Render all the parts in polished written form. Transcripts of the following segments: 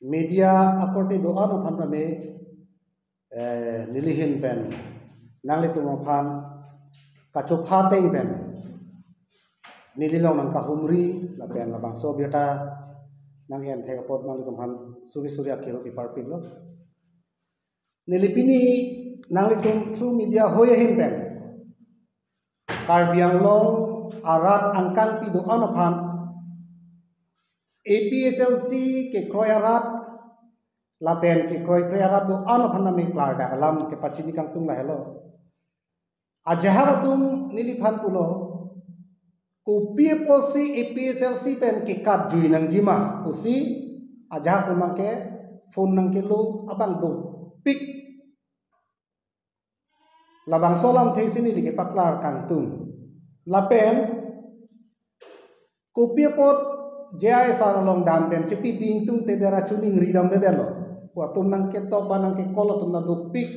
media akorti doa no phan me nilihin pen nang litu ma phan ka chopha teng pen nililong nang ka humri la pen la bang so biata nang en thega pot nang litu phan suri suri akhiro pi parpin lo nilipini nang litu through media hoya hin pen Karbi Anglong arat angkang pi doa no phan APSLC ke kroyarat lapen ke kroyarat do an phanna me klar da lam ke pachini kang tung la hello ajaha tum nili phan pulo ko PPOC APSLC pen ke kat jui nang jima pusi ajaha tum ke phone nang ke lo abang do pik labang solam theisini ke paklar kang tung lapen ko PPOC jai saralong dam pen chipi bing tung te dera chuning ridam de delo watum nang ke to banang ke kolo tum na do pik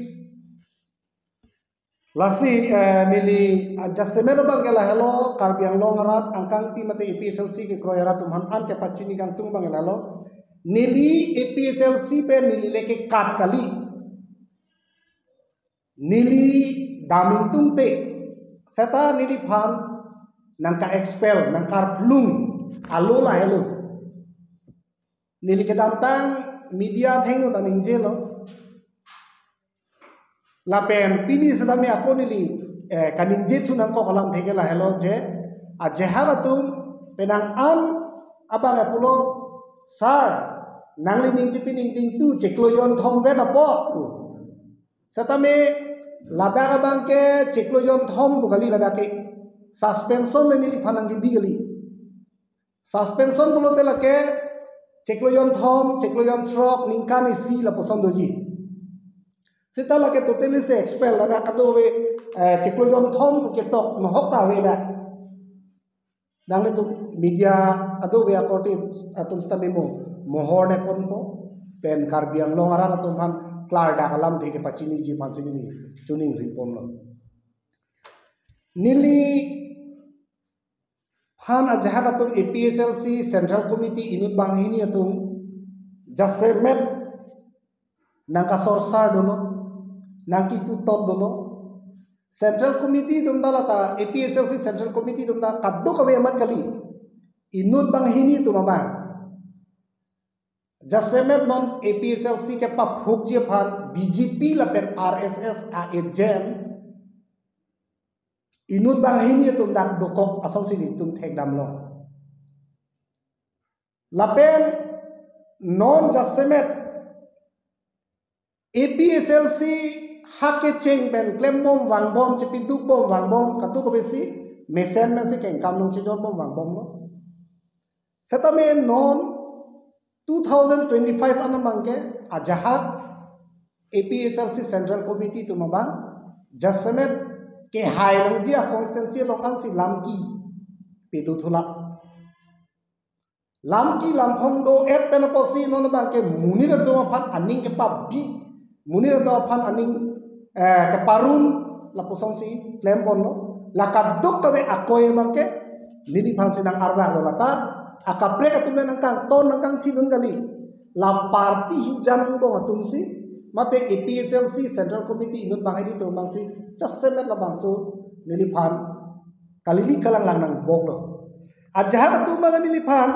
lasi nili adjustment bang gela hello Karbi Anglong rat angkang pi mate APSLC ke kroyarat tum han an ke pachini kang tung bang hello nili APSLC pe nili leke kat kali nili daming tung te seta nili phan nang ka expel nang kar plung alo la hello nili ke dam tang media theng no taning jelo la pen pini sadame ako nili kaning je thunang ko kalam thege la hello je a jehaga tum penang an abang apulo sar nangli ning chipining ting tu chekloyon thong ve na po satame ladaga bangke chekloyon thong bugali ladake suspension le nili phanang gi bigali suspension bulote lake chekloyon thom chekloyon throk ningkani si la posandoji sita lake totally se expel lada kadowe chekloyon thom ke tok no hokta we da dangle tu media adowe akoti atum sta memo mohor ne ponpo pen Karbi Anglong ara atum han klar da kalam theke pachini ji pansini ni tuning ripom lo nili han ajaha katum APSLC Central Committee inut banghini atum jasemet nangka sorsar dolo nangki putot dolo Central Committee dum dalata APSLC Central Committee dum da kaddo kawe amat kali inut banghini tum abang jasemet non APSLC ke pa phuk je phan BJP la pen RSS a ejen inut banghini tum dak dokok asal sini tum thek dam lo lapen non jasemet APSLC hake cheng ben klem bom wang bom chipi duk bom wang bom katu ko besi mesen men si ken kam nong chi jor bom wang bom lo setame non 2025 anamangke ajahak APSLC Central Committee tum abang jasemet ke hai lang ji a constituency long an si lamki pedu thula lamki lamphong do et penoposi non ba ke muni ra do phan aning ke pa bi muni ra do phan aning ke parun la posong si klempon lo la kaduk kawe akoy bang ke nili phan sinang arwa lo lata akapre atum nang kang ton nang kang thidun gali la party hi janang bong atum si mate APSLC Central Committee inut bangai di to bang si jasemet la bang so nili phan kalili kalang lang nang bok lo ajaha atum bang nili phan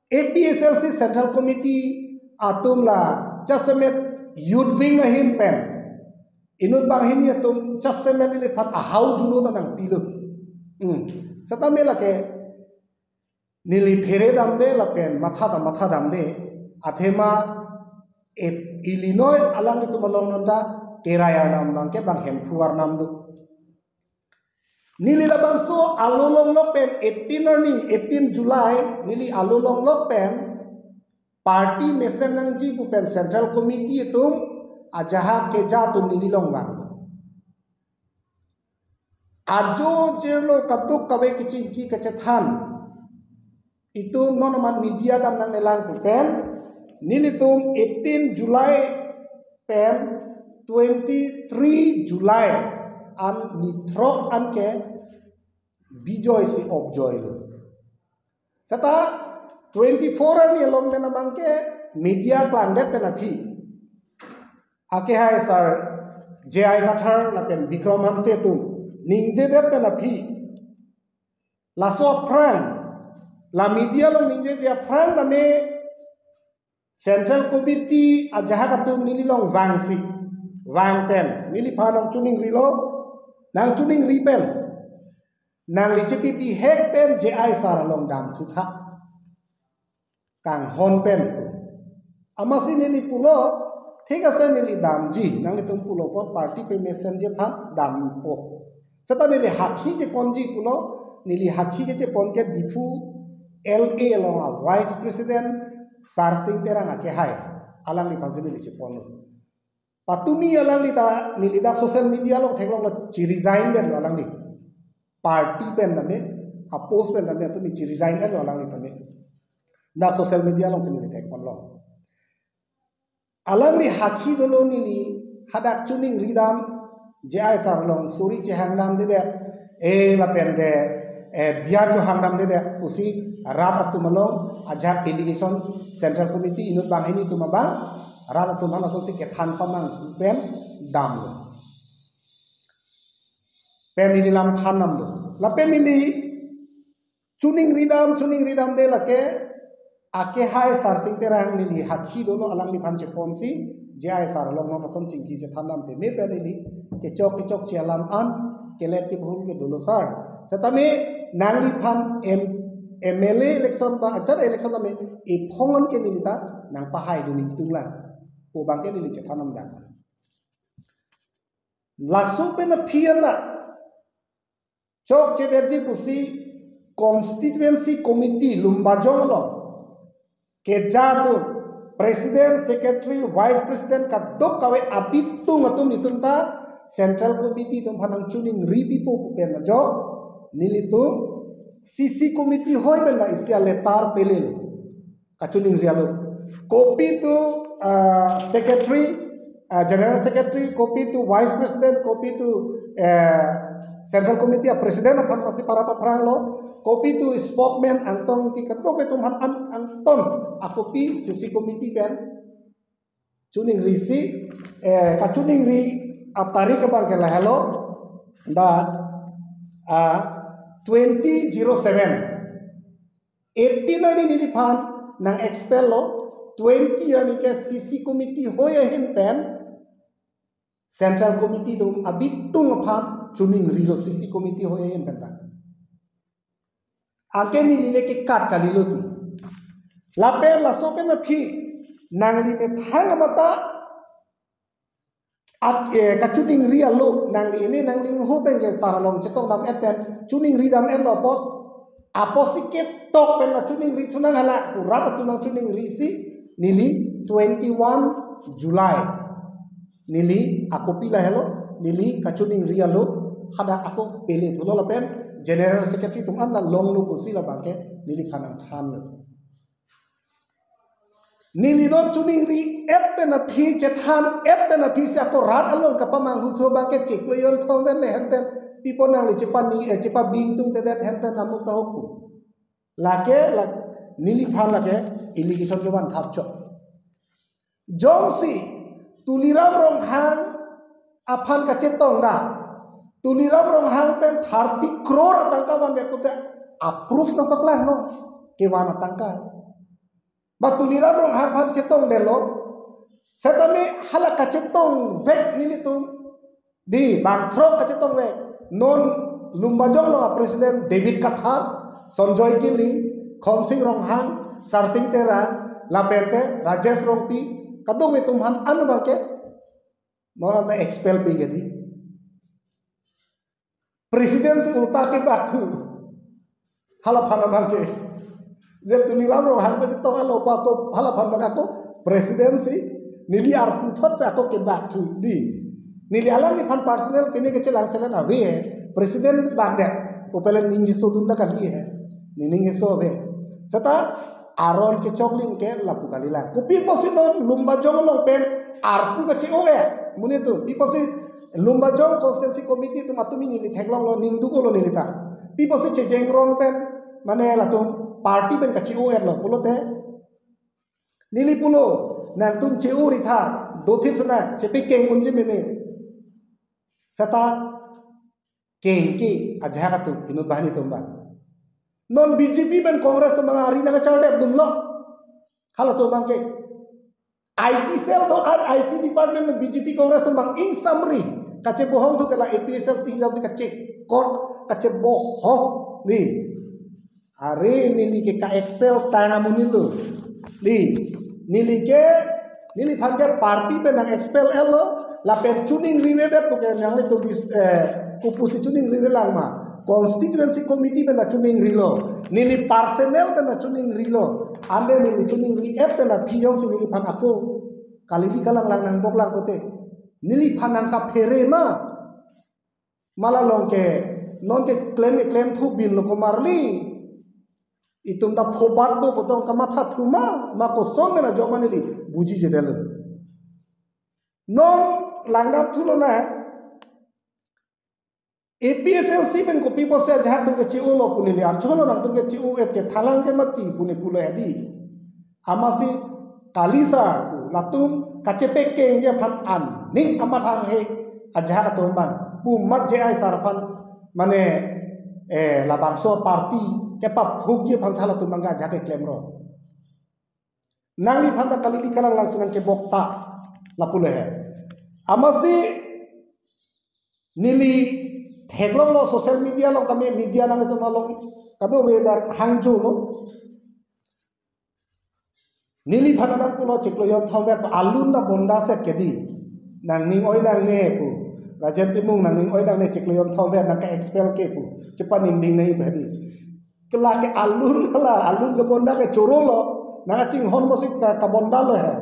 APSLC Central Committee atum la jasemet youth wing ahin pen inut bang hini atum jasemet nili phan a hau juno ta nang pilo satame la ke nili phere dam de la pen matha dam de athema Illinois alang itu malong nanda keraya nam bang ke bang hempuar nam du nili la bang so alulong lok pen 18 July nili alulong lok pen party mesen nang ji bu pen Central Committee itu ajaha ke ja tu nili long bang ajo jerlo katuk kawe kicing ki kecethan itu nonoman media dam nang nelang bu pen nilitum 18 July pen 23 July an nitrok an ke bijoy si objoy lo sata 24 ni long pena bangke media klang det pena phi ake hai sar JI Kathar la pen Bikram Hanse tum ningje det pena phi la so prang la media long ningje je prang na me Central Committee ajaha katum nili long wangsi wang pen nili phanong tuning rilo nang tuning ri pen nang li chipi hek pen JI sar long dam thu tha kang hon pen amasi nili pulo thik ase nili dam ji nang li tum pulo pot party pe messenger phan dam po sata nili hakhi je ponji pulo nili hakhi ke je pon ke difu LA long vice president Sar Singh terang ake hai alang li pansibil li pon patumi alang li ta nili da social media long theklong lo chi resign den lo alang li party pen name a post pen name tu mi chi resign den lo alang li tame da social media long sini thek pon long alang li hakhi dolo nili hadak tuning ridam JI sar long suri che hangnam de de e la pen de dia jo hangnam de de usi rat atumalong ajak delegation Central Committee inut bang ini tu mabang rat atumal asosi ke than pamang pen dam lo pen ini lam thanam lo la pen ini tuning ridam de la ke ake hai sar sing terang nili hakhi dolo alang li phanche ponsi JI sar long ma son chingki je thanam pe me pe nili ke chok chialam an ke let ke bhul ke dolo sar setame nangli phan MLA election ba achar election ame e phongon ke nilita nang pahai du ning tunglang po bang ke nili che thanam da lasu pe na phianda chok che derji pusi constituency committee lumbajong lo ke jadu president secretary vice president ka dok kawe abitung atum nitumta Central Committee tum phanang chuning ripi po pen na jo nilitum CC committee hoy ben la isya letar pelele kachuning rialo copy to secretary general secretary copy to vice president copy to Central Committee president aphan masi para paprang lo copy to spokesman antong ti kato pe tum han anton a copy CC committee ben chuning risi kachuning ri apari ka bang kala hello da 2007 18 ani nili phan nang expel lo 20 ani ke CC committee hoye hin pen Central Committee dum abitung phan chuning rilo CC committee hoye hin pen ta ake nili le ke kat kaliloti lape la sope na phi nang li me thang mata at kachuning ria lo nang li ne nang ling ho pen ke saralom chetong dam et pen chuning ri dam et lo pot aposiket tok pen na chuning ri thunang hala urat tunang chuning ri si nili 21 July nili akopi la hello nili kachuning ria lo hada ako pele thulo la pen general secretary tum anda long lo pusi la bangke nili phanang than nili non chuning ri et pen na phi che than et pen na phi se ko rat along ka pamang hu tho bangke chik lo yon thong ben le henten pipo nang li chipa bing tung te det henten namuk ta hokku lake la nili phan lake irrigation ke ban thap cho jongsi tuliram rong hang aphan ka chetong da tuliram rong hang pen 30 crore tangka ban de kote approve na paklang no ke wan tangka ba tuliram rong hang phan chetong de lo setame hala ka chetong vek nili tum di bang thro ka chetong vek non lumbajong lo president David Kathar Sonjoy Kiling Khomsing Ronghang Sarsing Terang Lapente Rajesh Rongpi kadong me tumhan an bangke non na expel pe gedi president se ulta ke batu hala phana bangke je tuliram Ronghang be to alo pa ko hala phan bangka ko presidency nili ar puthot sa ko ke batu di nili alang ni phan personal pine ke chelang selen abe hai president bagde upele ningi sodunda kali hai ningi so abe sata aron ke choklim ke lapu kali la kopi posinon lumba jong long pen arpu ke che oe mune tu piposi lumba jong constituency committee tu matumi nili theklong lo ningdu ko lo nilita piposi che jengron pen mane latum party ben ka CU et lo pulo te nili pulo nang tum CU ritha do thip sana chepi keng unji mene sata keng ki ajha ka tum inu bahani tum ba non BJP ben Congress to mga ari na charte dum lo hala to bang ke IT cell to IT department BJP Congress to bang in summary kache bohong to kala APSL si hijab kache court kache bohong ni are nili ke ka expel tanga munilo nili phan ke party pe nang expel elo la pen tuning rine de to ke nang le to bis kupusi tuning rine lang ma constituency committee pe na tuning rilo nili personnel pe na tuning rilo ande nili tuning ri et pe na phiyong si nili phan ako kalili kalang lang nang bok lang pote nili phan nang ka phere ma mala long ke non ke claim thu bin lo ko marli itum da phobat bo potong kamatha thuma ma ko som na joma nili buji je delo non langdam thulo na APSLC ben ko people se jahat tum ke CU lo punili ar cholo nang tum ke CU et ke thalang ke mati puni pulo edi amasi kalisa latum kacepe ke ye phan an ning amathang he ajha ka tum bang bu mat je ai sarpan mane labang so party ke pap huk je phan sala tum bang ajha ke claim ro nang li phan da kalili kalang lang sinang ke bokta lapule he amasi nili theklong lo social media lo kami media nang itu malong kado beda hangjo lo nili phananang pulo chiklo yom thombe alun na bonda se kedi nang ning oi nang ne pu rajen timung nang ning oi nang ne chiklo yom thombe nang ka expel ke pu cepat ning ding nei badi kela ke alun ke bonda ke choro lo nang ching hon bosik ka bonda lo he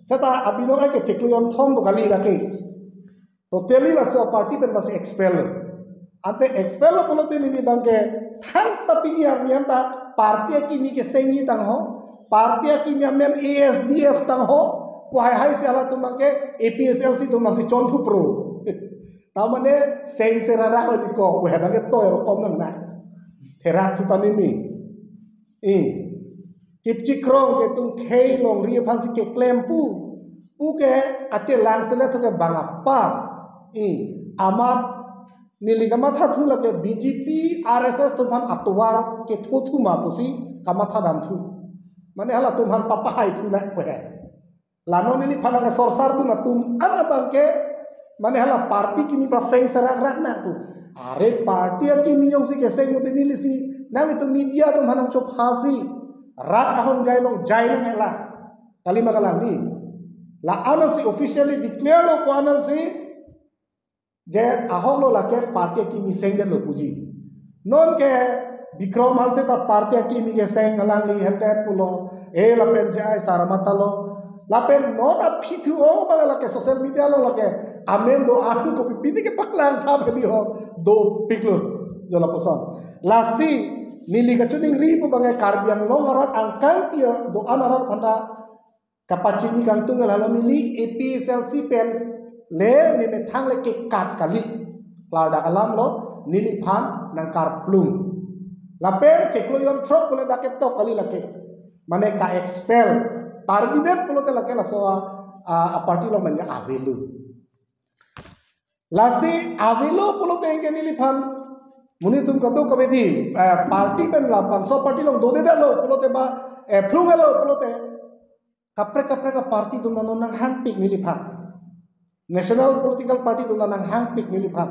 seta abino ke chiklo yom thom kali rake to teli la so party pen mas expel ante expel lo pulo teni bangke thang tapi ni arnianta party ki mi ke sengi tang ho party ki mi men ASDF tang ho ko hai se ala tumake APSLC tumasi chonthu pro tamane seng serara ko diko ko hanang ke toy kom nang na therak tu tamimi kipchi krong ke tum khei long ri phansi ke claim pu ke ache lang sele to ke bangapa amar nili kamatha thu lake BJP RSS tumhan atwar ke thu ma pusi kamatha dam thu mane hala tumhan papa hai thu na pe lano nili phananga sorsar tu na tum ana bangke mane hala party kimi ba seng sarak rak na tu are party ki miyong si ke seng mute nili si nang itu media tumhan ang chop hasi rat ahon jailong jailong ela kalima kalang di la anasi officially declared ko anasi je aholo lake party ki mi sengde lo puji non ke Bikram hanse ta party ki mi ke seng halang li henten pulo la pen jai saramata lo la pen non a pithu o bagala ke social media lo lake amen do ahun ko pini ke paklang tha bedi ho do piklo jola poson la si nili ka chuning ri pu bangai karbiang long arat angkang pia do anarat phanda kapachini kang tungal halo nili APSLC pen le ni me thang le ke kat kali larda alam lo nili phan nang kar plum la pen cheklo yon trop kole da ke to kali lake mane ka expel terminate kolo te lake la so a party lo manja avelu la si avelu kolo te ke nili phan muni tum ka to kabedi party ben la bangso party lo do de lo kolo te ba plum lo kolo te kapre ka party tum nang hang pik nili phan national political party tu nang hang pik niliphan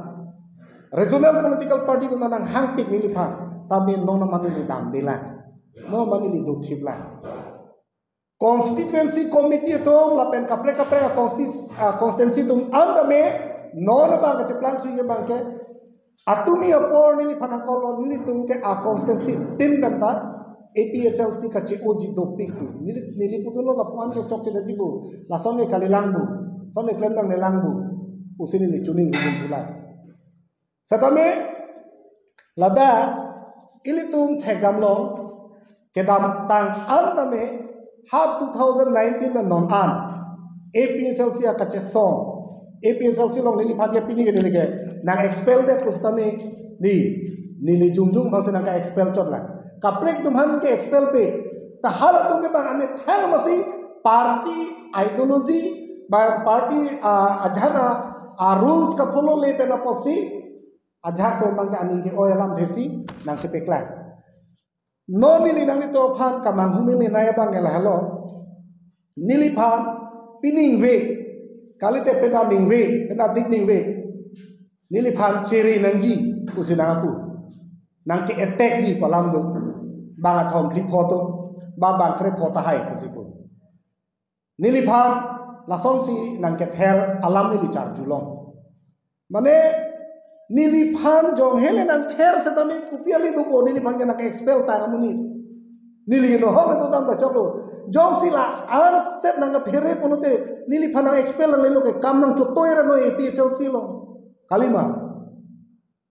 regional political party tu nang hang pik niliphan tamin no na manili dam dila no manili do thibla constituency committee to la pen kapre constituency tum andame no na ba ka cheplang su ye bangke atumi apor niliphan ko nili tum ke a constituency tin banta APSLC ka che oji do pik nili putulo la pan ke chok che dajibu la songe kalilangbu sonne claim dang nelangbu usini li chuning rum tulai satame lada ilitum thegam lo kedam tang andame ha 2019 na non an APSLC ka che song APSLC long nili phat ke pini ke nili ke nang expel det kustame di nili jungjung bang nang ka expel chot la kaprek tumhan ke expel pe ta hal tum ke bang ame thang masi party ideology ba party ajana rules ka follow le pe na posi ajak to bang ke aning ke oyalam thesi nang se pekla no nili nang to phan kamang humi me naya bang el halo nili phan pining we kalite peda ning we peda dik ning we nili phan chiri nangji usinapu nang ke attack di palam do bang athom kli photo ba bang kre phota hai pusipu nili phan la song si nang ke ther alam nili char julong mane nili phan jong hele nang ther setami kupiali do ko nili phan ke nak expel ta amuni nili no ho to dam da choklo jong sila an set nang phere polote nili phan nang expel nang lelo ke kam nang chotoira no EPSL silo kalima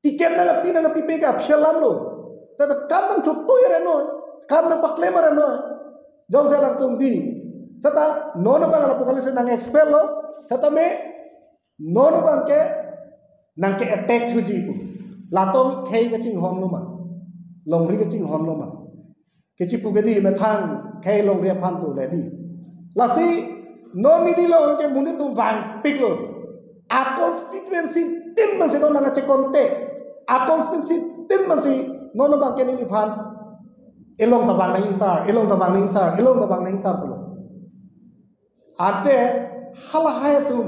tiket nang pi ka phelam lo ta kam nang chotoira no kam nang paklema no jong sela tum di sata nono bang la pokalis nang expel lo sata me nono bang ke nang ke attack thu ji pu latong khei ka ching hom lo ma longri ka ching hom lo ma ke chi pu ke di me thang khei longri phan tu le di la si no ni di lo ke muni tu wang pik lo a constituency tin man se no nang che konte a constituency tin man si nono bang ke ni phan elong ta bang nang sar elong ta bang nang sar elong ta bang nang sar pulo ate hala hai tum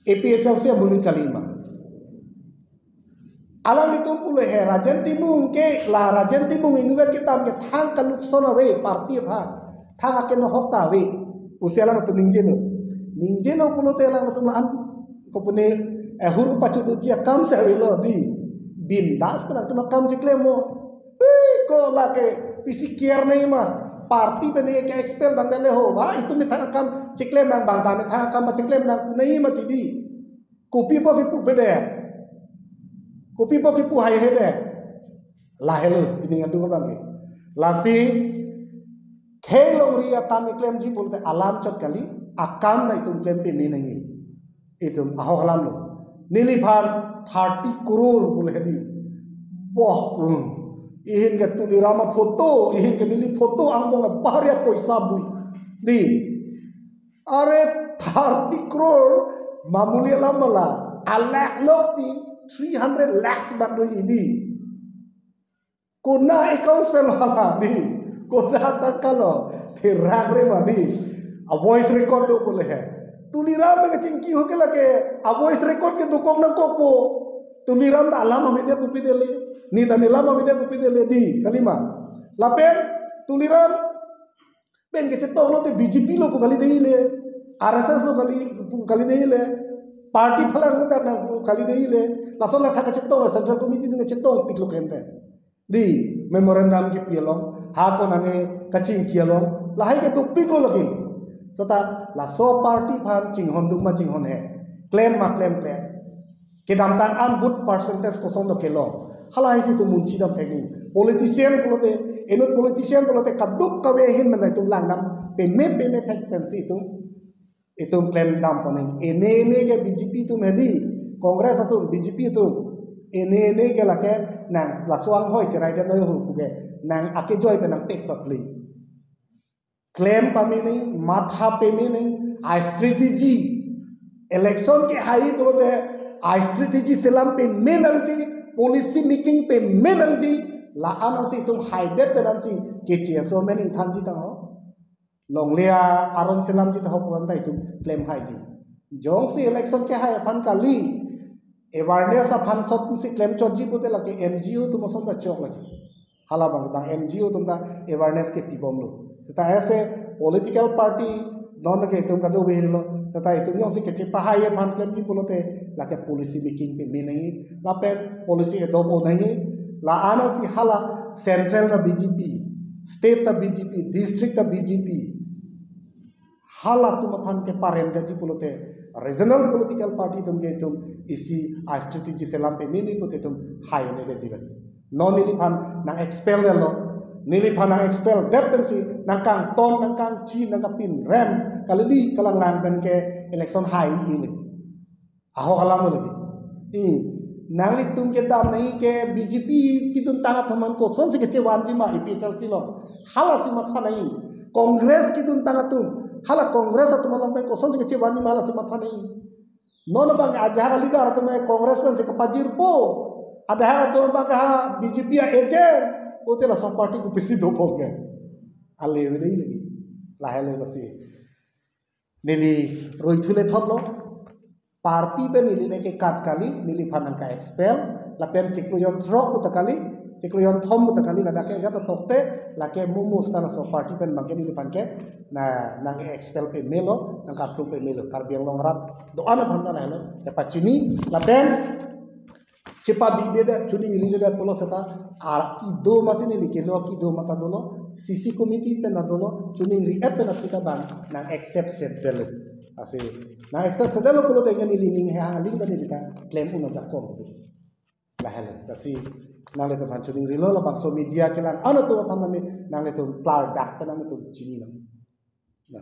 APSL se munit kalima alang ditum pulo he rajan timung ke la rajan timung inuet kitam ke thang kaluk sona we party pha thang ake no hokta we uselang tu ningjeno pulo te lang tum an ko pune huru pachu tu dia kam se we lo di bindas penang tu kam jiklemo ko la ke pisi kier nei ma party bene ke expel dang dele ho ba itu mi thang kam chiklem nang bang dam thang kam chiklem nang nei ma ti di kopi bo ki pu bede kopi bo ki pu hai hede la helo ini ngadu ko bang la si khelong ria tam klem ji bolte alam chot kali akam na itum klem pe ni nangi itum aho halam lo nili phan 30 crore bol hedi boh ihin ke tulirama foto ihin ke nili foto ambong bahria poisa bui di are 30 crore mamuli lamala alak loksi 300 lakhs bagdo idi kona accounts pe hala di kona takalo thiragre madi a voice record do bole hai tuliram me chingki ho ke lage a voice record ke dukok na kopo tuliram da alam amide pupi dele ni tani lama bide pupi dele di kalima lapen tuliram ben ke chetong lo te BJP lo pukali deile RSS lo kali deile party phalang ta na kali deile lason na thaka chetong central committee dinge chetong piklo kente di memorandum ki pielong ha ko nane kaching kielong lahai ke duk piklo lagi sata la so party phan chinghon duk ma chinghon he claim ma claim kle ke dam tang an good percentage ko song do kelo halai si tu munchi dam technique politician polote enot politician polote kaduk kawe hin man tu langnam pe me thek pensi tu itum claim dam poning ene ke BJP tu medi congress tu BJP tu ene ke lake nang la suang hoi chirai da noi hu puge nang ake joy pe nang pek papli claim pamini matha pemini a strategy election ke hai polote a strategy selam pe menangji policy making pe menangji la anansi tum haide penansi kechi so mening thanji ta ho longlia aron selam ji ta ho pon tai tum claim hai ji jong si election ke hai phan kali awareness of phan sot si claim chot ji pote lake NGO tum som da chok lake hala bang NGO tum da awareness ke pibom lo ta ऐसे political party non ke tum ka do behilo ta tum yo si kechi pahai phan claim ji polote lake policy making pe menangi la pen policy adopt ho nahi la ana si hala central da BJP state da BJP district da BJP hala tum phan ke parem da ji polote regional political party tum ke tum isi a strategy selam pe mimi pote tum high ne de jigan non nili phan nang expel lo nili phan nang expel that pensi nang kang ton nang kang chi nang ka pin ram kalidi kalang lang ben ke election high ini aho kalam lagi nangli tum ke dam nahi ke BJP kitun tanga thoman ko son se ke chewan ji ma EPSL silong hala si matha nahi Congress kitun tanga tum hala Congress atuma lompe ko son se ke chewan ji ma hala si matha nahi non bang aja kali dar tume Congressman se ke pajir po ada to bang ha BJP agent ote la सब party को पिसी दो पोंगे आले नहीं लगी लाहे बसी नीली रोइथुले थरलो पार्टी पे नीली ने के काट काली नीली फानन का एक्सपेल ला पेन चिक्लुयन थ्रोक पुतकाली चिक्लुयन थम पुतकाली ला दाके जाता तोकते ला के मुमु स्ताला सब पार्टी पेन मांगे नीली फान के ना नंगे एक्सपेल पे मेलो नंग काटुम पे मेलो कारबियंग लोंगरात दोआना भंदा लाहेलो ते पचिनी ला pen Cepa bibeda cuni iri da polo seta ar ido masih ni likelo kido mata dolo sisi komiti pena dolo cuni iri pena kita bang nang accept sedelo asi nang accept sedelo polo dengan ni ling hang ling dan ni ta claim uno jakong lahel kasi nang le to man cuni iri lo bang so media kelang ano to pan nami nang le to plar dak pena to cini na